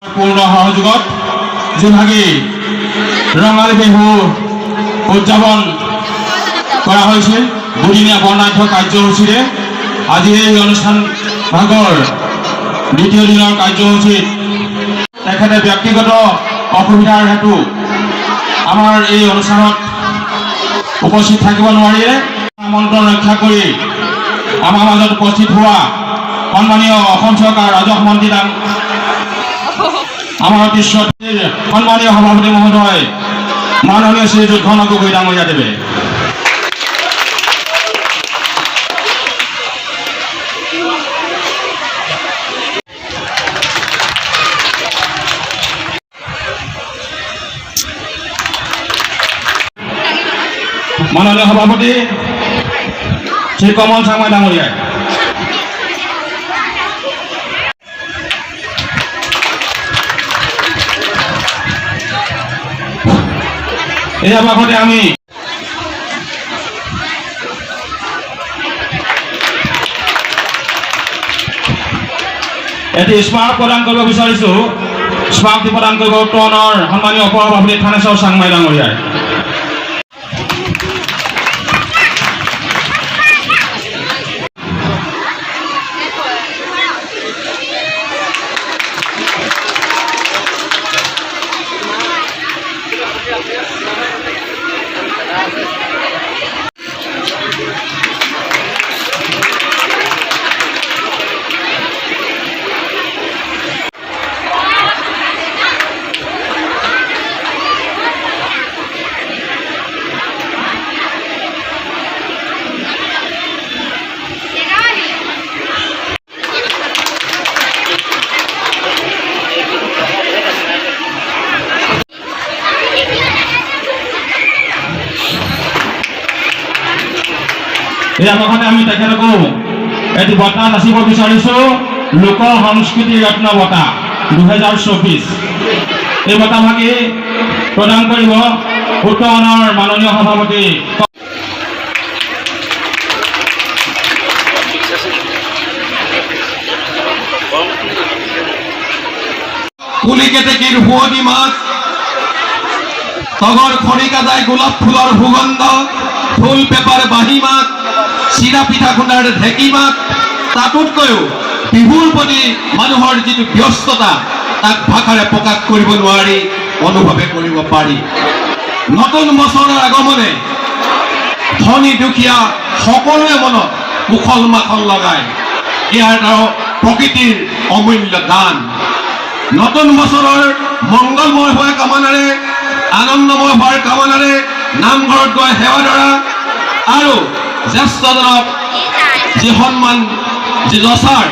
পূৰ্ণ সহযোগত যোনভাগি ৰঙালী বিহু উদযাপন কৰা হৈছিল দুদিনীয়া বৰ্ণাঢ্য কাৰ্যসূচীৰে আজি এই অনুষ্ঠান ভাগৰ দ্বিতীয় দিনৰ কাৰ্যসূচীত তেখেতে ব্যক্তিগত অসুবিধাৰ হেতু আমাৰ এই অনুষ্ঠানত উপস্থিত থাকিব নোৱাৰিলে আমন্ত্ৰণ ৰক্ষা কৰি আমাৰ মাজত উপস্থিত হোৱা সন্মানীয় অসম চৰকাৰ ৰাজহ মন্ত্ৰী আমাৰ অতি শ্ৰদ্ধেয় সন্মানীয় সভাপতি মহোদয় মাননীয় শ্ৰীযুত ঘন গগৈ ডাঙৰীয়া দেৱে মাননীয় সভাপতি শ্ৰী কমল চাংমাই ডাঙৰীয়া এই আবাসতে আমি এটি স্মাৰক প্ৰদান কৰিব বিচাৰিছো স্মাৰকটি প্ৰদান কৰিব উত্তৰণৰ সন্মানীয় উপ সভাপতি থানেশ্বৰ চাংমাই ডাঙৰীয়াই এই আবাসতে আমি তেখেতকো এটি বঁটা যাচিব বিচাৰিছো লোক সংস্কৃতি ৰত্ন বঁটা 2024 এই বঁটা ভাগি প্ৰদান কৰিব উত্তৰণৰ মাননীয় সভাপতি কুলিকেতেকিৰ হুঁয়নি মাছ তগৰ খনিকাদায় গোলাপ ফুলৰ সুগন্ধ ফুল পেপাৰ বাঁহী মাছ চিৰা পিঠা খুন্দাৰ ঢেঁকী মাছ তাতোতকৈও বিহুৰ প্ৰতি মানুহৰ যিটো ব্যস্ততা তাক ভাষাৰে প্ৰকাশ কৰিব নোৱাৰি অনুভৱে কৰিব পাৰি নতুন বছৰৰ আগমনে ধনী দুখীয়া সকলোৰে মনত উখল মাখল লগায় ইয়াৰ প্ৰকৃতিৰ অমূল্য দান নতুন বছৰৰ মংগলময় হোৱাৰ কামনাৰে আনন্দময় হোৱাৰ কামনাৰে নামঘৰত গৈ সেৱা ধৰা আৰু জ্যেষ্ঠজনক যি সন্মান যি যচাৰ